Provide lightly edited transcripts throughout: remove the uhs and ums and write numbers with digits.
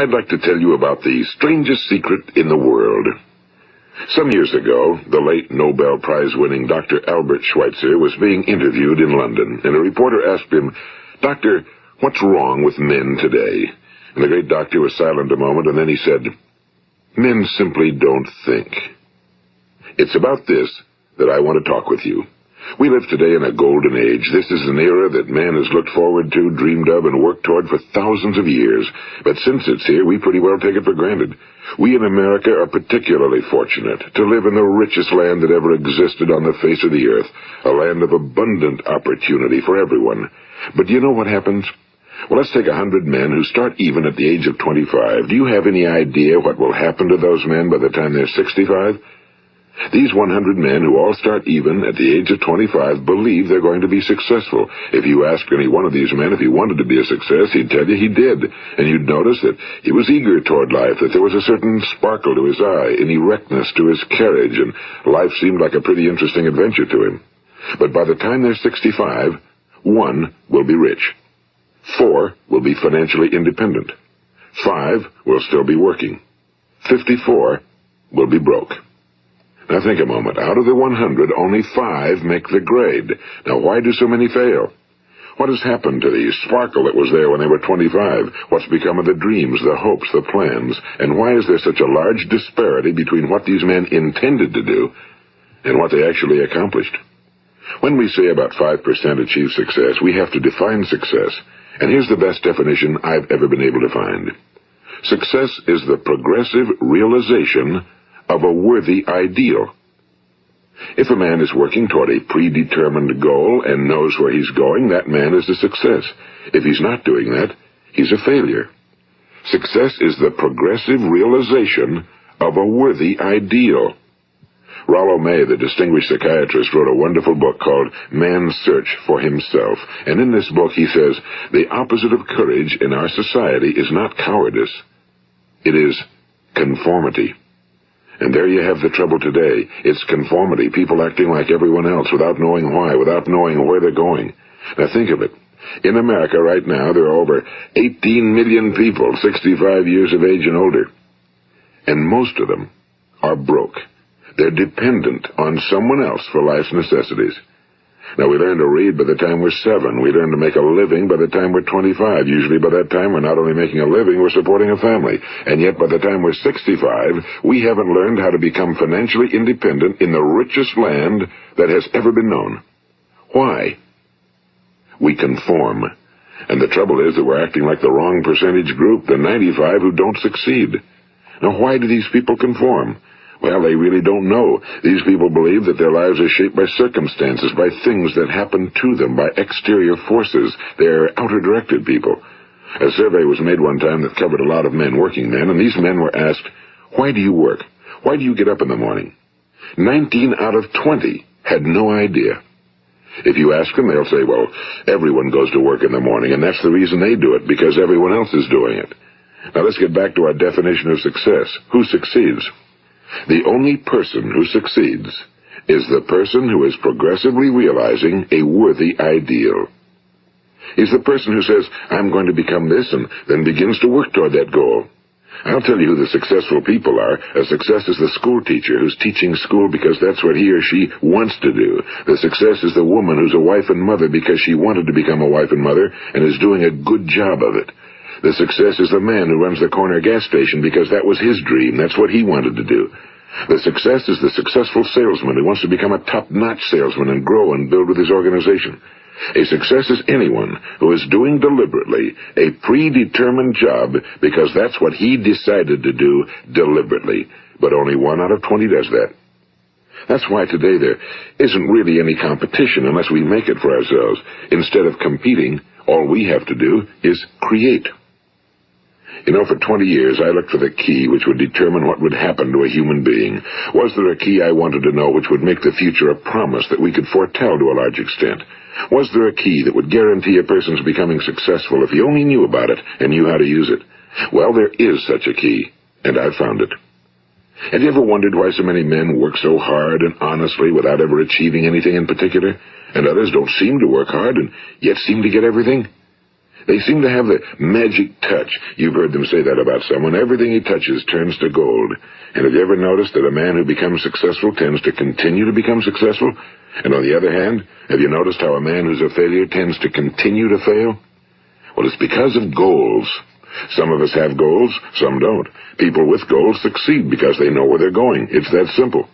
I'd like to tell you about the strangest secret in the world. Some years ago, the late Nobel Prize-winning Dr. Albert Schweitzer was being interviewed in London, and a reporter asked him, "Doctor, what's wrong with men today?" And the great doctor was silent a moment, and then he said, "Men simply don't think." It's about this that I want to talk with you. We live today in a golden age. This is an era that man has looked forward to, dreamed of, and worked toward for thousands of years. But since it's here, we pretty well take it for granted. We in America are particularly fortunate to live in the richest land that ever existed on the face of the earth, a land of abundant opportunity for everyone. But do you know what happens? Well, let's take 100 men who start even at the age of 25. Do you have any idea what will happen to those men by the time they're 65? These 100 men who all start even at the age of 25 believe they're going to be successful. If you ask any one of these men if he wanted to be a success, he'd tell you he did. And you'd notice that he was eager toward life, that there was a certain sparkle to his eye, an erectness to his carriage, and life seemed like a pretty interesting adventure to him. But by the time they're 65, 1 will be rich. 4 will be financially independent. 5 will still be working. 54 will be broke. Now think a moment. Out of the 100, only 5 make the grade. Now why do so many fail? What has happened to the sparkle that was there when they were 25? What's become of the dreams, the hopes, the plans? And why is there such a large disparity between what these men intended to do and what they actually accomplished? When we say about 5% achieve success, we have to define success. And here's the best definition I've ever been able to find. Success is the progressive realization of a worthy ideal. If a man is working toward a predetermined goal and knows where he's going, that man is a success. If he's not doing that, he's a failure. Success is the progressive realization of a worthy ideal. Rollo May, the distinguished psychiatrist, wrote a wonderful book called Man's Search for Himself. And in this book he says, the opposite of courage in our society is not cowardice. It is conformity. And there you have the trouble today. It's conformity, people acting like everyone else without knowing why, without knowing where they're going. Now think of it. In America right now, there are over 18 million people 65 years of age and older. And most of them are broke. They're dependent on someone else for life's necessities. Now, we learn to read by the time we're 7. We learn to make a living by the time we're 25. Usually by that time, we're not only making a living, we're supporting a family. And yet by the time we're 65, we haven't learned how to become financially independent in the richest land that has ever been known. Why? We conform. And the trouble is that we're acting like the wrong percentage group, the 95 who don't succeed. Now, why do these people conform? Well, they really don't know. These people believe that their lives are shaped by circumstances, by things that happen to them, by exterior forces. They're outer-directed people. A survey was made one time that covered a lot of men, working men, and these men were asked, "Why do you work? Why do you get up in the morning?" 19 out of 20 had no idea. If you ask them, they'll say, well, everyone goes to work in the morning, and that's the reason they do it, because everyone else is doing it. Now let's get back to our definition of success. Who succeeds? The only person who succeeds is the person who is progressively realizing a worthy ideal. He's the person who says, I'm going to become this, and then begins to work toward that goal. I'll tell you who the successful people are. A success is the school teacher who's teaching school because that's what he or she wants to do. The success is the woman who's a wife and mother because she wanted to become a wife and mother and is doing a good job of it. The success is the man who runs the corner gas station because that was his dream. That's what he wanted to do. The success is the successful salesman who wants to become a top-notch salesman and grow and build with his organization. A success is anyone who is doing deliberately a predetermined job because that's what he decided to do deliberately. But only 1 out of 20 does that. That's why today there isn't really any competition unless we make it for ourselves. Instead of competing, all we have to do is create. You know, for 20 years, I looked for the key which would determine what would happen to a human being. Was there a key I wanted to know which would make the future a promise that we could foretell to a large extent? Was there a key that would guarantee a person's becoming successful if he only knew about it and knew how to use it? Well, there is such a key, and I've found it. Have you ever wondered why so many men work so hard and honestly without ever achieving anything in particular, and others don't seem to work hard and yet seem to get everything? They seem to have the magic touch. You've heard them say that about someone. Everything he touches turns to gold. And have you ever noticed that a man who becomes successful tends to continue to become successful? And on the other hand, have you noticed how a man who's a failure tends to continue to fail? Well, it's because of goals. Some of us have goals, some don't. People with goals succeed because they know where they're going. It's that simple.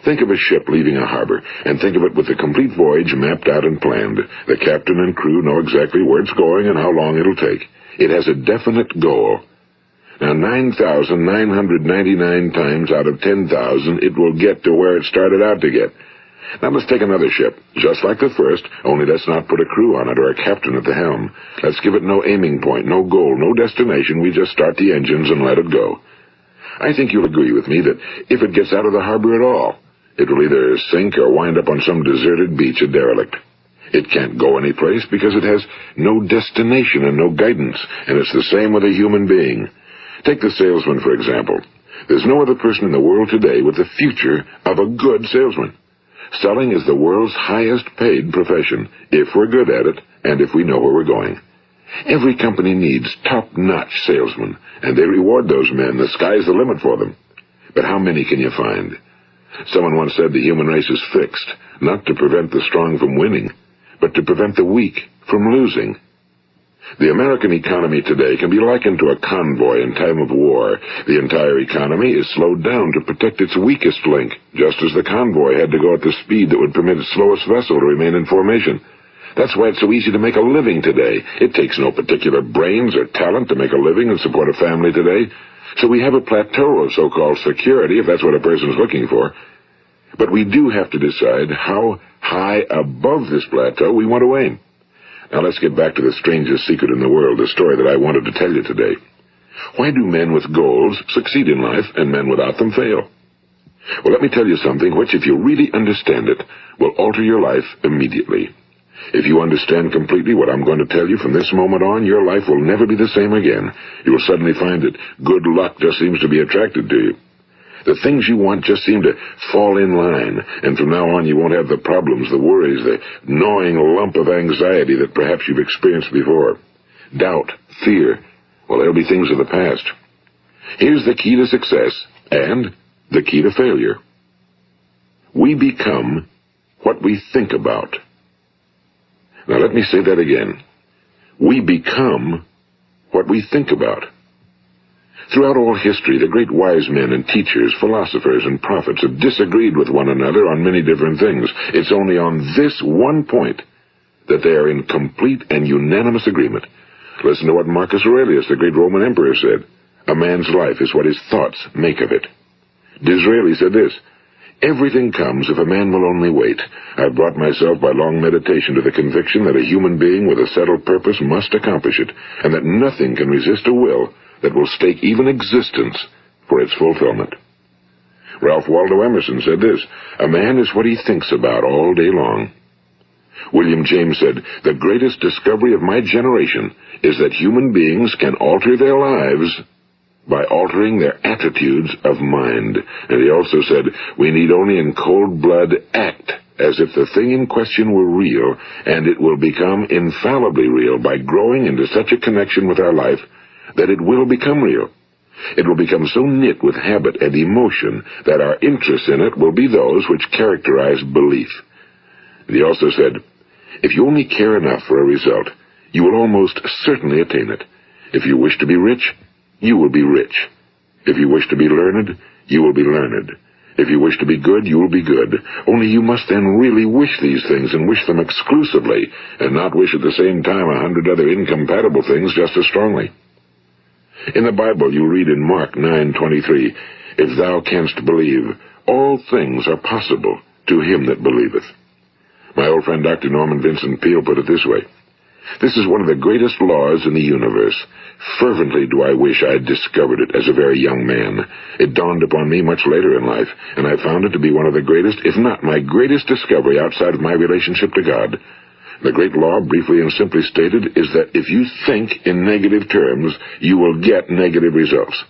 Think of a ship leaving a harbor, and think of it with the complete voyage mapped out and planned. The captain and crew know exactly where it's going and how long it'll take. It has a definite goal. Now, 9,999 times out of 10,000, it will get to where it started out to get. Now, let's take another ship, just like the first, only let's not put a crew on it or a captain at the helm. Let's give it no aiming point, no goal, no destination. We just start the engines and let it go. I think you'll agree with me that if it gets out of the harbor at all, it will either sink or wind up on some deserted beach, a derelict. It can't go anyplace because it has no destination and no guidance, and it's the same with a human being. Take the salesman, for example. There's no other person in the world today with the future of a good salesman. Selling is the world's highest paid profession, if we're good at it and if we know where we're going. Every company needs top-notch salesmen, and they reward those men. The sky's the limit for them. But how many can you find? Someone once said the human race is fixed, not to prevent the strong from winning, but to prevent the weak from losing. The American economy today can be likened to a convoy in time of war. The entire economy is slowed down to protect its weakest link, just as the convoy had to go at the speed that would permit its slowest vessel to remain in formation. That's why it's so easy to make a living today. It takes no particular brains or talent to make a living and support a family today. So we have a plateau of so-called security, if that's what a person's looking for. But we do have to decide how high above this plateau we want to aim. Now let's get back to the strangest secret in the world, the story that I wanted to tell you today. Why do men with goals succeed in life and men without them fail? Well, let me tell you something which, if you really understand it, will alter your life immediately. If you understand completely what I'm going to tell you from this moment on, your life will never be the same again. You will suddenly find that good luck just seems to be attracted to you. The things you want just seem to fall in line, and from now on you won't have the problems, the worries, the gnawing lump of anxiety that perhaps you've experienced before. Doubt, fear, well, they'll be things of the past. Here's the key to success and the key to failure. We become what we think about. Now let me say that again. We become what we think about. Throughout all history, the great wise men and teachers, philosophers and prophets have disagreed with one another on many different things. It's only on this one point that they are in complete and unanimous agreement. Listen to what Marcus Aurelius, the great Roman emperor, said. A man's life is what his thoughts make of it. Disraeli said this, everything comes if a man will only wait. I've brought myself by long meditation to the conviction that a human being with a settled purpose must accomplish it, and that nothing can resist a will that will stake even existence for its fulfillment. Ralph Waldo Emerson said this, a man is what he thinks about all day long. William James said, the greatest discovery of my generation is that human beings can alter their lives by altering their attitudes of mind. And he also said, we need only in cold blood act as if the thing in question were real, and it will become infallibly real by growing into such a connection with our life that it will become real. It will become so knit with habit and emotion that our interest in it will be those which characterize belief. And he also said, if you only care enough for a result, you will almost certainly attain it. If you wish to be rich, you will be rich. If you wish to be learned, you will be learned. If you wish to be good, you will be good. Only you must then really wish these things, and wish them exclusively, and not wish at the same time 100 other incompatible things just as strongly. In the Bible, you read in Mark 9:23, if thou canst believe, all things are possible to him that believeth. My old friend Dr. Norman Vincent Peale put it this way, this is one of the greatest laws in the universe. Fervently do I wish I had discovered it as a very young man. It dawned upon me much later in life, and I found it to be one of the greatest, if not my greatest discovery outside of my relationship to God. The great law, briefly and simply stated, is that if you think in negative terms, you will get negative results.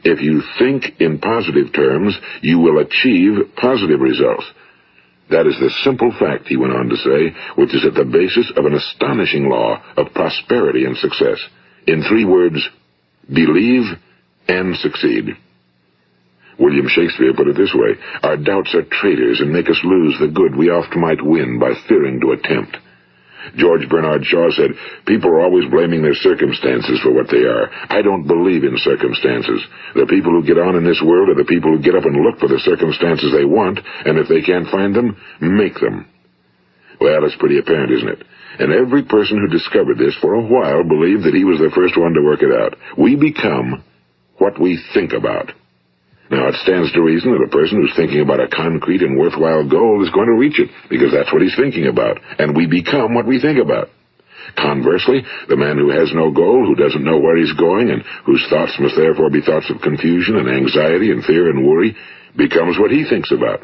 If you think in positive terms, you will achieve positive results. That is the simple fact, he went on to say, which is at the basis of an astonishing law of prosperity and success. In 3 words, believe and succeed. William Shakespeare put it this way: our doubts are traitors and make us lose the good we oft might win by fearing to attempt. George Bernard Shaw said, people are always blaming their circumstances for what they are. I don't believe in circumstances. The people who get on in this world are the people who get up and look for the circumstances they want, and if they can't find them, make them. Well, it's pretty apparent, isn't it? And every person who discovered this for a while believed that he was the first one to work it out. We become what we think about. Now, it stands to reason that a person who's thinking about a concrete and worthwhile goal is going to reach it, because that's what he's thinking about, and we become what we think about. Conversely, the man who has no goal, who doesn't know where he's going, and whose thoughts must therefore be thoughts of confusion and anxiety and fear and worry, becomes what he thinks about.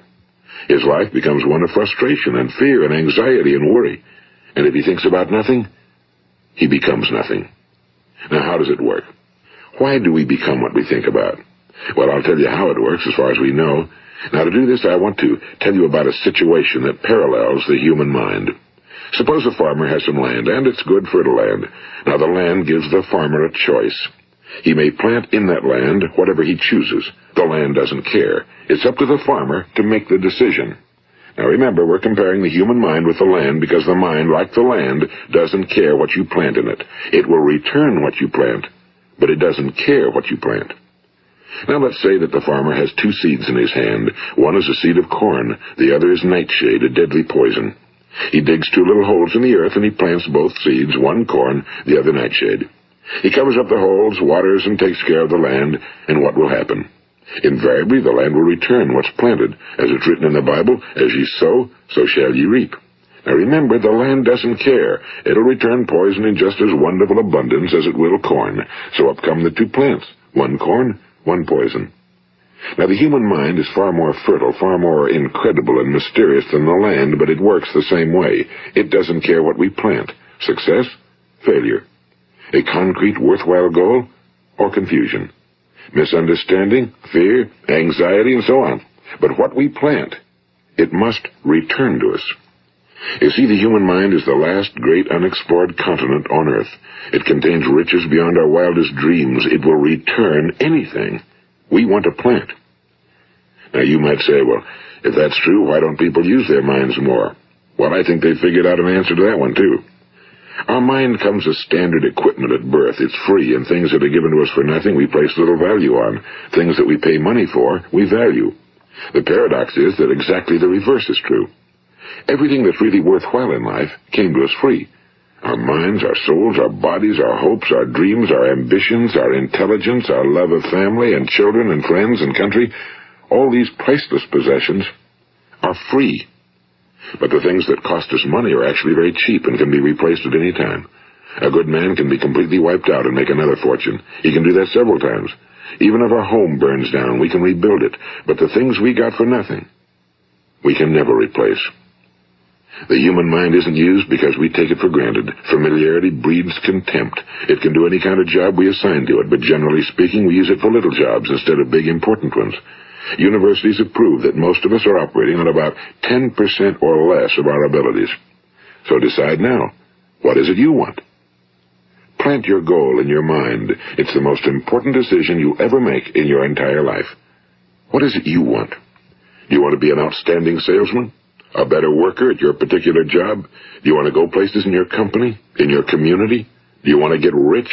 His life becomes one of frustration and fear and anxiety and worry. And if he thinks about nothing, he becomes nothing. Now, how does it work? Why do we become what we think about? Well, I'll tell you how it works as far as we know. Now, to do this, I want to tell you about a situation that parallels the human mind. Suppose a farmer has some land, and it's good, fertile land. Now, the land gives the farmer a choice. He may plant in that land whatever he chooses. The land doesn't care. It's up to the farmer to make the decision. Now, remember, we're comparing the human mind with the land because the mind, like the land, doesn't care what you plant in it. It will return what you plant, but it doesn't care what you plant. Now, let's say that the farmer has 2 seeds in his hand. One is a seed of corn. The other is nightshade, a deadly poison. He digs 2 little holes in the earth, and he plants both seeds, one corn, the other nightshade. He covers up the holes, waters, and takes care of the land, and what will happen? Invariably, the land will return what's planted. As it's written in the Bible, as ye sow, so shall ye reap. Now remember, the land doesn't care. It'll return poison in just as wonderful abundance as it will corn. So up come the 2 plants, one corn, one poison. Now, the human mind is far more fertile, far more incredible and mysterious than the land, but it works the same way. It doesn't care what we plant. Success, failure. A concrete, worthwhile goal, or confusion. Misunderstanding, fear, anxiety, and so on. But what we plant, it must return to us. You see, the human mind is the last great unexplored continent on Earth. It contains riches beyond our wildest dreams. It will return anything we want to plant. Now, you might say, well, if that's true, why don't people use their minds more? Well, I think they figured out an answer to that one, too. Our mind comes as standard equipment at birth. It's free, and things that are given to us for nothing we place little value on. Things that we pay money for, we value. The paradox is that exactly the reverse is true. Everything that's really worthwhile in life came to us free. Our minds, our souls, our bodies, our hopes, our dreams, our ambitions, our intelligence, our love of family and children and friends and country, all these priceless possessions are free. But the things that cost us money are actually very cheap and can be replaced at any time. A good man can be completely wiped out and make another fortune. He can do that several times. Even if our home burns down, we can rebuild it. But the things we got for nothing, we can never replace. The human mind isn't used because we take it for granted. Familiarity breeds contempt. It can do any kind of job we assign to it, but generally speaking, we use it for little jobs instead of big, important ones. Universities have proved that most of us are operating on about 10% or less of our abilities. So decide now, what is it you want? Plant your goal in your mind. It's the most important decision you'll ever make in your entire life. What is it you want? Do you want to be an outstanding salesman? A better worker at your particular job? Do you want to go places in your company? In your community? Do you want to get rich?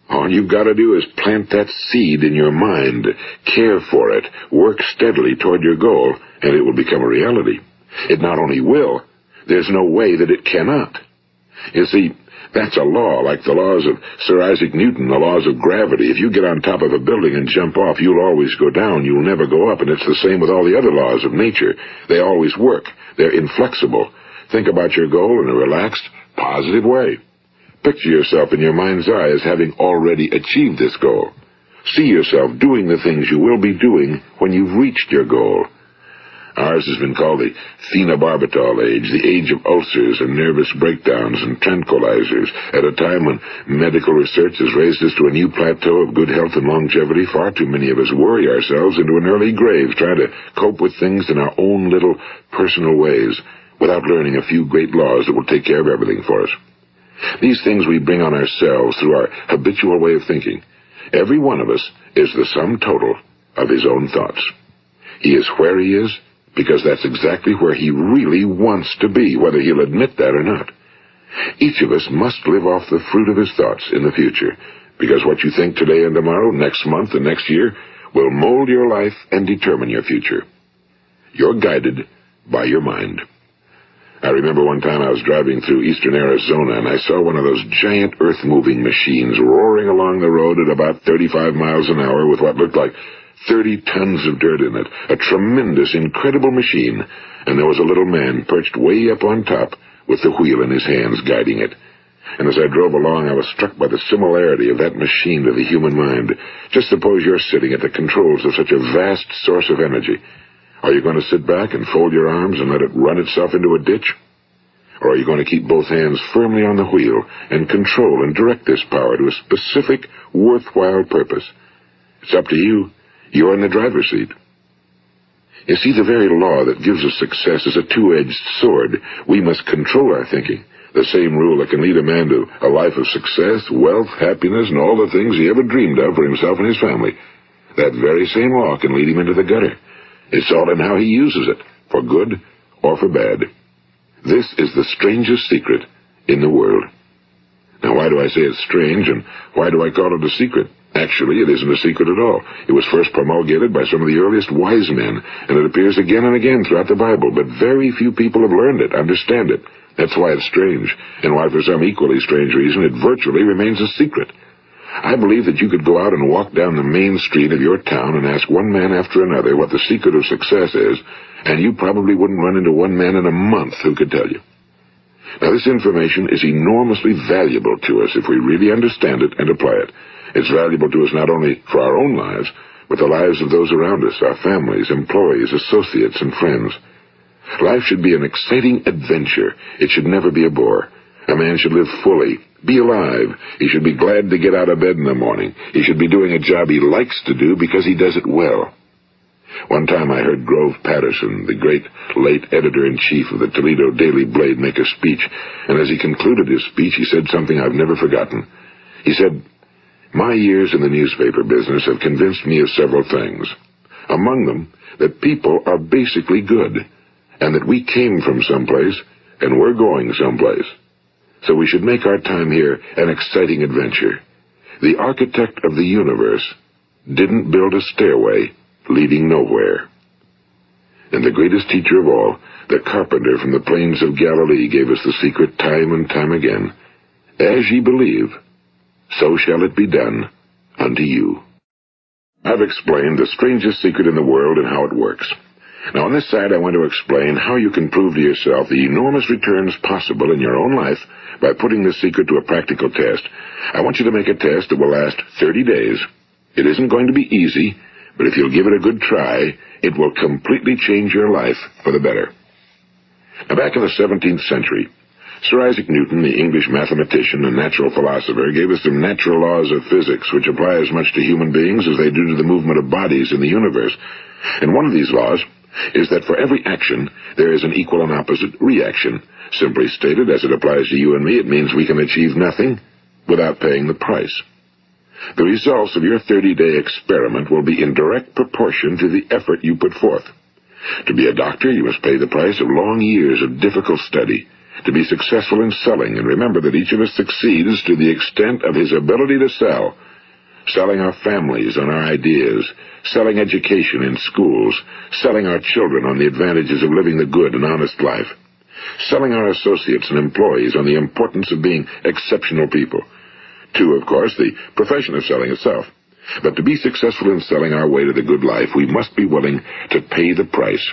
All you've got to do is plant that seed in your mind, care for it, work steadily toward your goal, and it will become a reality. It not only will, there's no way that it cannot. You see, that's a law, like the laws of Sir Isaac Newton, the laws of gravity. If you get on top of a building and jump off, you'll always go down. You'll never go up, and it's the same with all the other laws of nature. They always work. They're inflexible. Think about your goal in a relaxed, positive way. Picture yourself in your mind's eye as having already achieved this goal. See yourself doing the things you will be doing when you've reached your goal. Ours has been called the phenobarbital age, the age of ulcers and nervous breakdowns and tranquilizers, at a time when medical research has raised us to a new plateau of good health and longevity. Far too many of us worry ourselves into an early grave trying to cope with things in our own little personal ways without learning a few great laws that will take care of everything for us. These things we bring on ourselves through our habitual way of thinking. Every one of us is the sum total of his own thoughts. He is where he is because that's exactly where he really wants to be, whether he'll admit that or not. Each of us must live off the fruit of his thoughts in the future, because what you think today and tomorrow, next month and next year, will mold your life and determine your future. You're guided by your mind. I remember one time I was driving through eastern Arizona, and I saw one of those giant earth-moving machines roaring along the road at about 35 miles an hour with what looked like 30 tons of dirt in it. A tremendous, incredible machine, and there was a little man perched way up on top with the wheel in his hands guiding it. And as I drove along, I was struck by the similarity of that machine to the human mind. Just suppose you're sitting at the controls of such a vast source of energy. Are you going to sit back and fold your arms and let it run itself into a ditch? Or are you going to keep both hands firmly on the wheel and control and direct this power to a specific, worthwhile purpose? It's up to you. You're in the driver's seat. You see, the very law that gives us success is a two-edged sword. We must control our thinking. The same rule that can lead a man to a life of success, wealth, happiness, and all the things he ever dreamed of for himself and his family. That very same law can lead him into the gutter. It's all in how he uses it, for good or for bad. This is the strangest secret in the world. Now, why do I say it's strange, and why do I call it a secret? Actually, it isn't a secret at all. It was first promulgated by some of the earliest wise men, and it appears again and again throughout the Bible, but very few people have learned it, understand it. That's why it's strange, and why for some equally strange reason it virtually remains a secret. I believe that you could go out and walk down the main street of your town and ask one man after another what the secret of success is, and you probably wouldn't run into one man in a month who could tell you. Now, this information is enormously valuable to us if we really understand it and apply it. It's valuable to us not only for our own lives, but the lives of those around us, our families, employees, associates, and friends. Life should be an exciting adventure. It should never be a bore. A man should live fully, be alive. He should be glad to get out of bed in the morning. He should be doing a job he likes to do because he does it well. One time I heard Grove Patterson, the great late editor-in-chief of the Toledo Daily Blade, make a speech, and as he concluded his speech, he said something I've never forgotten. He said, "My years in the newspaper business have convinced me of several things. Among them, that people are basically good, and that we came from someplace, and we're going someplace. So we should make our time here an exciting adventure. The architect of the universe didn't build a stairway leading nowhere." And the greatest teacher of all, the carpenter from the plains of Galilee, gave us the secret time and time again. As ye believe, so shall it be done unto you. I've explained the strangest secret in the world and how it works. Now, on this side, I want to explain how you can prove to yourself the enormous returns possible in your own life by putting this secret to a practical test. I want you to make a test that will last 30 days. It isn't going to be easy, but if you'll give it a good try, it will completely change your life for the better. Now, back in the 17th century, Sir Isaac Newton, the English mathematician and natural philosopher, gave us some natural laws of physics which apply as much to human beings as they do to the movement of bodies in the universe. And one of these laws is that for every action, there is an equal and opposite reaction. Simply stated, as it applies to you and me, it means we can achieve nothing without paying the price. The results of your 30-day experiment will be in direct proportion to the effort you put forth. To be a doctor, you must pay the price of long years of difficult study. To be successful in selling, and remember that each of us succeeds to the extent of his ability to sell. Selling our families on our ideas, selling education in schools, selling our children on the advantages of living the good and honest life, selling our associates and employees on the importance of being exceptional people. To, of course, the profession of selling itself. But to be successful in selling our way to the good life, we must be willing to pay the price.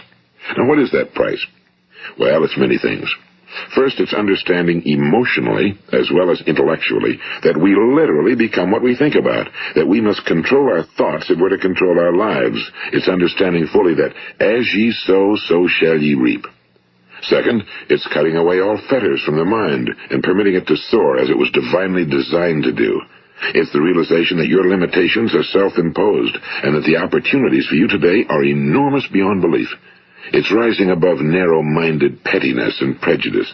Now, what is that price? Well, it's many things. First, it's understanding emotionally, as well as intellectually, that we literally become what we think about, that we must control our thoughts if we're to control our lives. It's understanding fully that as ye sow, so shall ye reap. Second, it's cutting away all fetters from the mind and permitting it to soar as it was divinely designed to do. It's the realization that your limitations are self-imposed and that the opportunities for you today are enormous beyond belief. It's rising above narrow-minded pettiness and prejudice.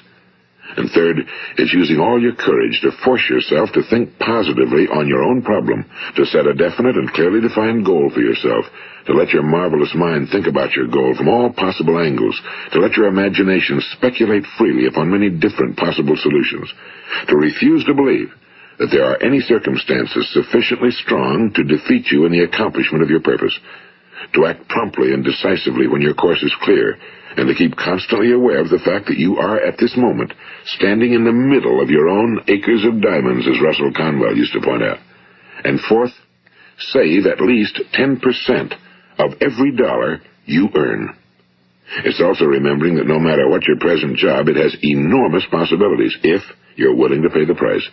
And third, it's using all your courage to force yourself to think positively on your own problem, to set a definite and clearly defined goal for yourself, to let your marvelous mind think about your goal from all possible angles, to let your imagination speculate freely upon many different possible solutions, to refuse to believe that there are any circumstances sufficiently strong to defeat you in the accomplishment of your purpose, to act promptly and decisively when your course is clear, and to keep constantly aware of the fact that you are, at this moment, standing in the middle of your own acres of diamonds, as Russell Conwell used to point out. And fourth, save at least 10% of every dollar you earn. It's also remembering that no matter what your present job, it has enormous possibilities, if you're willing to pay the price.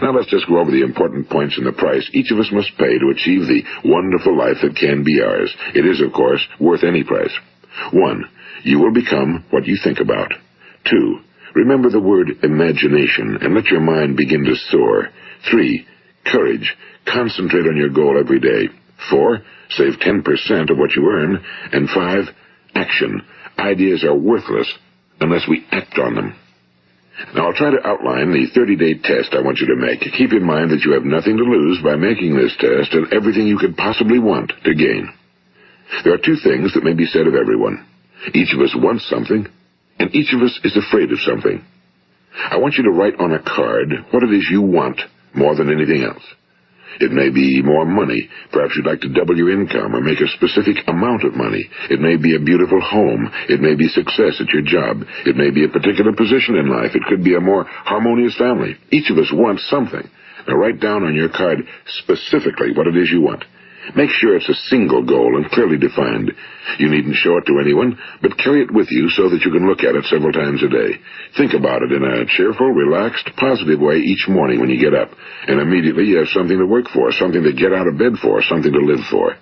Now let's just go over the important points in the price each of us must pay to achieve the wonderful life that can be ours. It is, of course, worth any price. 1. You will become what you think about. 2. Remember the word imagination and let your mind begin to soar. 3. Courage. Concentrate on your goal every day. 4. Save 10% of what you earn. And 5. Action. Ideas are worthless unless we act on them. Now, I'll try to outline the 30-day test I want you to make. Keep in mind that you have nothing to lose by making this test and everything you could possibly want to gain. There are 2 things that may be said of everyone. Each of us wants something, and each of us is afraid of something. I want you to write on a card what it is you want more than anything else. It may be more money. Perhaps you'd like to double your income or make a specific amount of money. It may be a beautiful home. It may be success at your job. It may be a particular position in life. It could be a more harmonious family. Each of us wants something. Now write down on your card specifically what it is you want. Make sure it's a single goal and clearly defined. You needn't show it to anyone, but carry it with you so that you can look at it several times a day. Think about it in a cheerful, relaxed, positive way each morning when you get up, and immediately you have something to work for, something to get out of bed for, something to live for.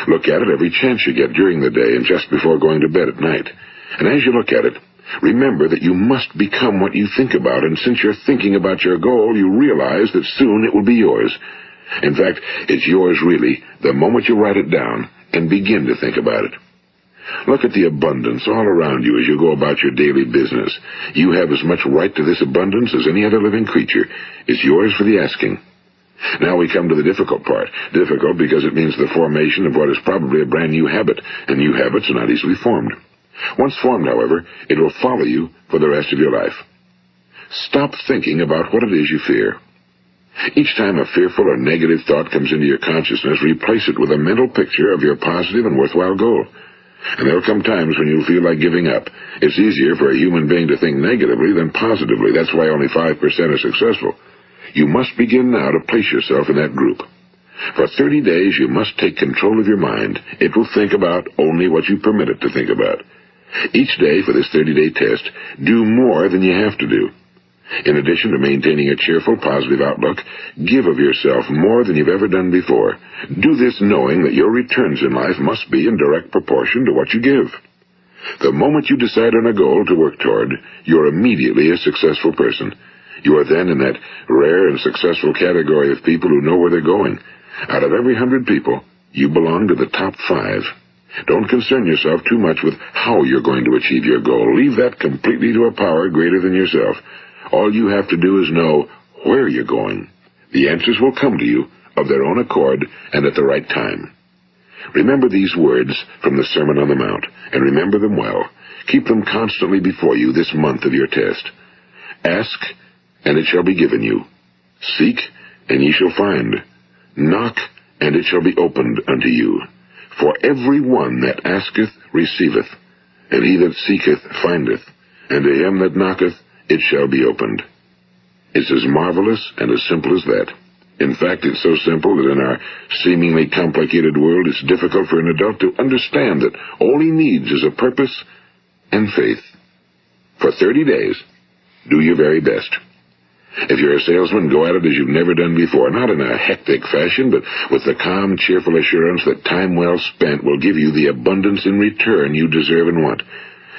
Look at it every chance you get during the day and just before going to bed at night. And as you look at it, remember that you must become what you think about, and since you're thinking about your goal, you realize that soon it will be yours. In fact, it's yours really the moment you write it down and begin to think about it. Look at the abundance all around you as you go about your daily business. You have as much right to this abundance as any other living creature. It's yours for the asking. Now we come to the difficult part. Difficult because it means the formation of what is probably a brand new habit, and new habits are not easily formed. Once formed, however, it will follow you for the rest of your life. Stop thinking about what it is you fear. Each time a fearful or negative thought comes into your consciousness, replace it with a mental picture of your positive and worthwhile goal. And there will come times when you'll feel like giving up. It's easier for a human being to think negatively than positively. That's why only 5% are successful. You must begin now to place yourself in that group. For 30 days, you must take control of your mind. It will think about only what you permit it to think about. Each day for this 30-day test, do more than you have to do. In addition to maintaining a cheerful, positive outlook, give of yourself more than you've ever done before. Do this knowing that your returns in life must be in direct proportion to what you give. The moment you decide on a goal to work toward, you're immediately a successful person. You are then in that rare and successful category of people who know where they're going. Out of every 100 people, you belong to the top 5. Don't concern yourself too much with how you're going to achieve your goal. Leave that completely to a power greater than yourself. All you have to do is know where you're going. The answers will come to you of their own accord and at the right time. Remember these words from the Sermon on the Mount, and remember them well. Keep them constantly before you this month of your test. Ask, and it shall be given you. Seek, and ye shall find. Knock, and it shall be opened unto you. For every one that asketh receiveth, and he that seeketh findeth, and to him that knocketh it shall be opened. It's as marvelous and as simple as that. In fact, it's so simple that in our seemingly complicated world, it's difficult for an adult to understand that all he needs is a purpose and faith. For 30 days, Do your very best. If you're a salesman, go at it as you've never done before, not in a hectic fashion, but with the calm, cheerful assurance that time well spent will give you the abundance in return you deserve and want.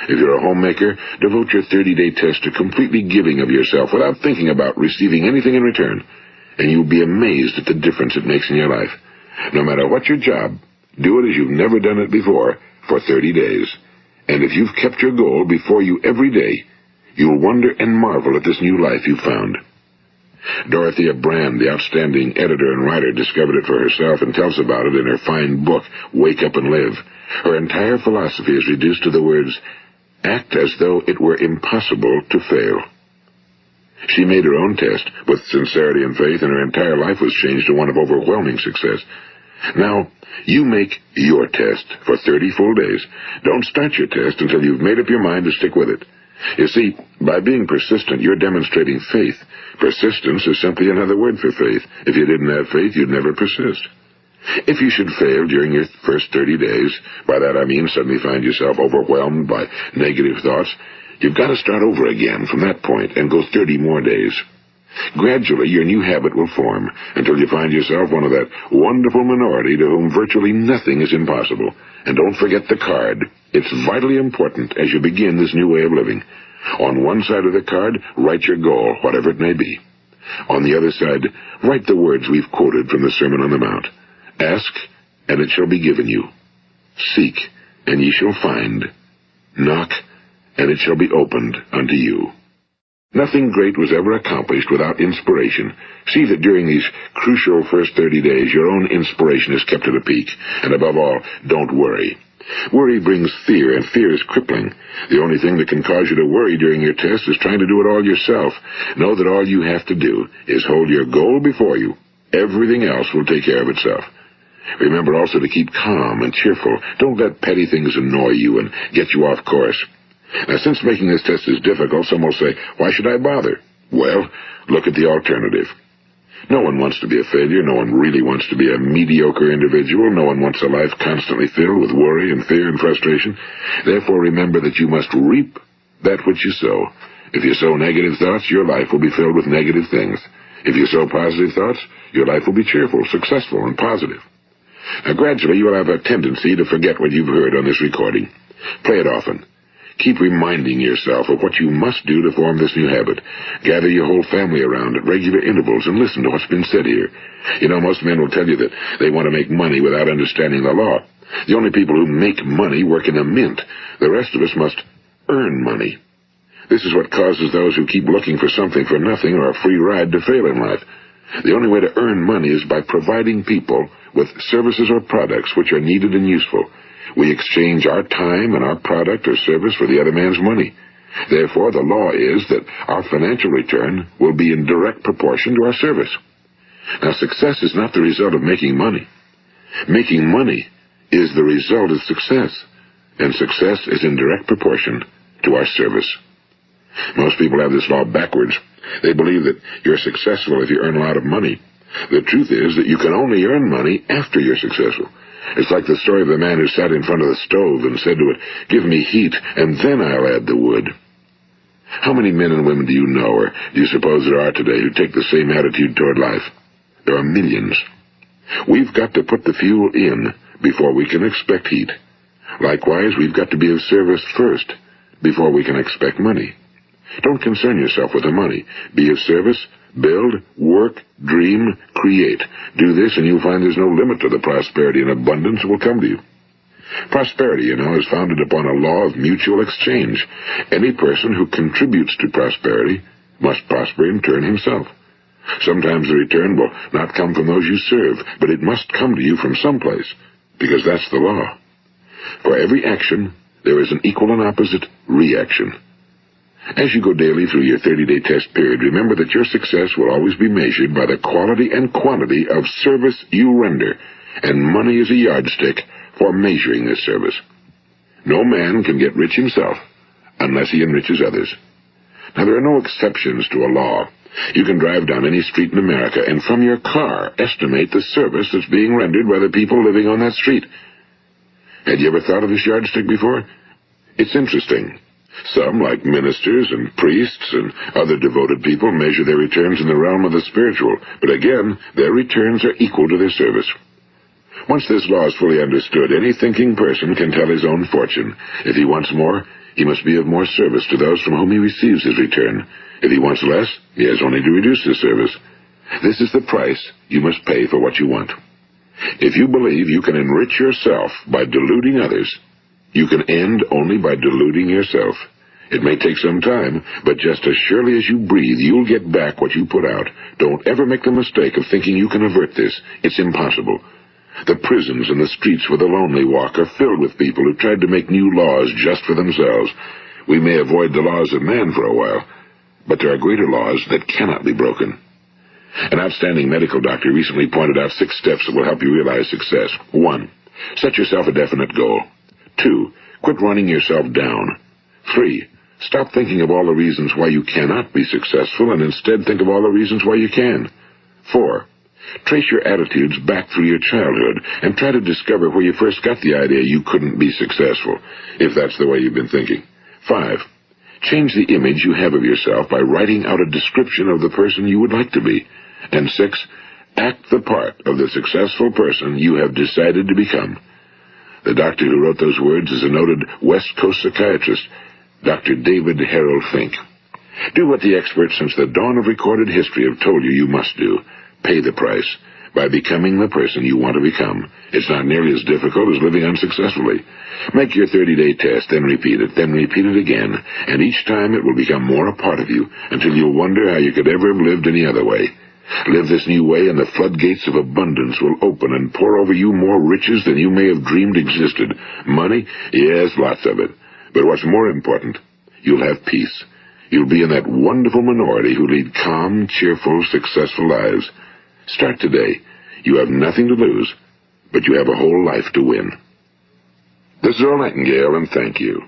If you're a homemaker, devote your 30-day test to completely giving of yourself without thinking about receiving anything in return, and you'll be amazed at the difference it makes in your life. No matter what your job, do it as you've never done it before for 30 days. And if you've kept your goal before you every day, you'll wonder and marvel at this new life you've found. Dorothea Brand, the outstanding editor and writer, discovered it for herself and tells about it in her fine book, Wake Up and Live. Her entire philosophy is reduced to the words, act as though it were impossible to fail. She made her own test with sincerity and faith, and her entire life was changed to one of overwhelming success. Now, you make your test for 30 full days. Don't start your test until you've made up your mind to stick with it. You see, by being persistent, you're demonstrating faith. Persistence is simply another word for faith. If you didn't have faith, you'd never persist. If you should fail during your first 30 days, by that I mean suddenly find yourself overwhelmed by negative thoughts, you've got to start over again from that point and go 30 more days. Gradually, your new habit will form until you find yourself one of that wonderful minority to whom virtually nothing is impossible. And don't forget the card. It's vitally important as you begin this new way of living. On one side of the card, write your goal, whatever it may be. On the other side, write the words we've quoted from the Sermon on the Mount. Ask, and it shall be given you. Seek, and ye shall find. Knock, and it shall be opened unto you. Nothing great was ever accomplished without inspiration. See that during these crucial first 30 days, your own inspiration is kept at a peak. And above all, don't worry. Worry brings fear, and fear is crippling. The only thing that can cause you to worry during your test is trying to do it all yourself. Know that all you have to do is hold your goal before you. Everything else will take care of itself. Remember also to keep calm and cheerful. Don't let petty things annoy you and get you off course. Now, since making this test is difficult, some will say, why should I bother? Well, look at the alternative. No one wants to be a failure. No one really wants to be a mediocre individual. No one wants a life constantly filled with worry and fear and frustration. Therefore, remember that you must reap that which you sow. If you sow negative thoughts, your life will be filled with negative things. If you sow positive thoughts, your life will be cheerful, successful, and positive. Now, gradually, you will have a tendency to forget what you've heard on this recording. Play it often. Keep reminding yourself of what you must do to form this new habit. Gather your whole family around at regular intervals and listen to what's been said here. You know, most men will tell you that they want to make money without understanding the law. The only people who make money work in a mint. The rest of us must earn money. This is what causes those who keep looking for something for nothing or a free ride to fail in life. The only way to earn money is by providing people with services or products which are needed and useful. We exchange our time and our product or service for the other man's money. Therefore, the law is that our financial return will be in direct proportion to our service. Now, success is not the result of making money. Making money is the result of success, and success is in direct proportion to our service. Most people have this law backwards. They believe that you're successful if you earn a lot of money. The truth is that you can only earn money after you're successful. It's like the story of the man who sat in front of the stove and said to it, "Give me heat, and then I'll add the wood." How many men and women do you know, or do you suppose there are today, who take the same attitude toward life? There are millions. We've got to put the fuel in before we can expect heat. Likewise, we've got to be of service first before we can expect money. Don't concern yourself with the money. Be of service. Build, work, dream, create. Do this, and you'll find there's no limit to the prosperity and abundance that will come to you. Prosperity, you know, is founded upon a law of mutual exchange. Any person who contributes to prosperity must prosper in turn himself. Sometimes the return will not come from those you serve, but it must come to you from someplace, because that's the law. For every action, there is an equal and opposite reaction. As you go daily through your 30-day test period, remember that your success will always be measured by the quality and quantity of service you render, and money is a yardstick for measuring this service. No man can get rich himself unless he enriches others. Now, there are no exceptions to a law. You can drive down any street in America and from your car estimate the service that's being rendered by the people living on that street. Had you ever thought of this yardstick before? It's interesting. Some, like ministers and priests and other devoted people, measure their returns in the realm of the spiritual, but again, their returns are equal to their service. Once this law is fully understood, any thinking person can tell his own fortune. If he wants more, he must be of more service to those from whom he receives his return. If he wants less, he has only to reduce his service. This is the price you must pay for what you want. If you believe you can enrich yourself by deluding others, you can end only by deluding yourself. It may take some time, but just as surely as you breathe, you'll get back what you put out. Don't ever make the mistake of thinking you can avert this. It's impossible. The prisons and the streets where the lonely walk are filled with people who tried to make new laws just for themselves. We may avoid the laws of man for a while, but there are greater laws that cannot be broken. An outstanding medical doctor recently pointed out 6 steps that will help you realize success. 1. Set yourself a definite goal. 2. Quit running yourself down. 3. Stop thinking of all the reasons why you cannot be successful and instead think of all the reasons why you can. 4. Trace your attitudes back through your childhood and try to discover where you first got the idea you couldn't be successful, if that's the way you've been thinking. 5. Change the image you have of yourself by writing out a description of the person you would like to be. And 6. Act the part of the successful person you have decided to become. The doctor who wrote those words is a noted West Coast psychiatrist, Dr. David Harold Fink. Do what the experts since the dawn of recorded history have told you must do. Pay the price by becoming the person you want to become. It's not nearly as difficult as living unsuccessfully. Make your 30-day test, then repeat it again, and each time it will become more a part of you until you'll wonder how you could ever have lived any other way. Live this new way, and the floodgates of abundance will open and pour over you more riches than you may have dreamed existed. Money? Yes, lots of it. But what's more important, you'll have peace. You'll be in that wonderful minority who lead calm, cheerful, successful lives. Start today. You have nothing to lose, but you have a whole life to win. This is Earl Nightingale, and thank you.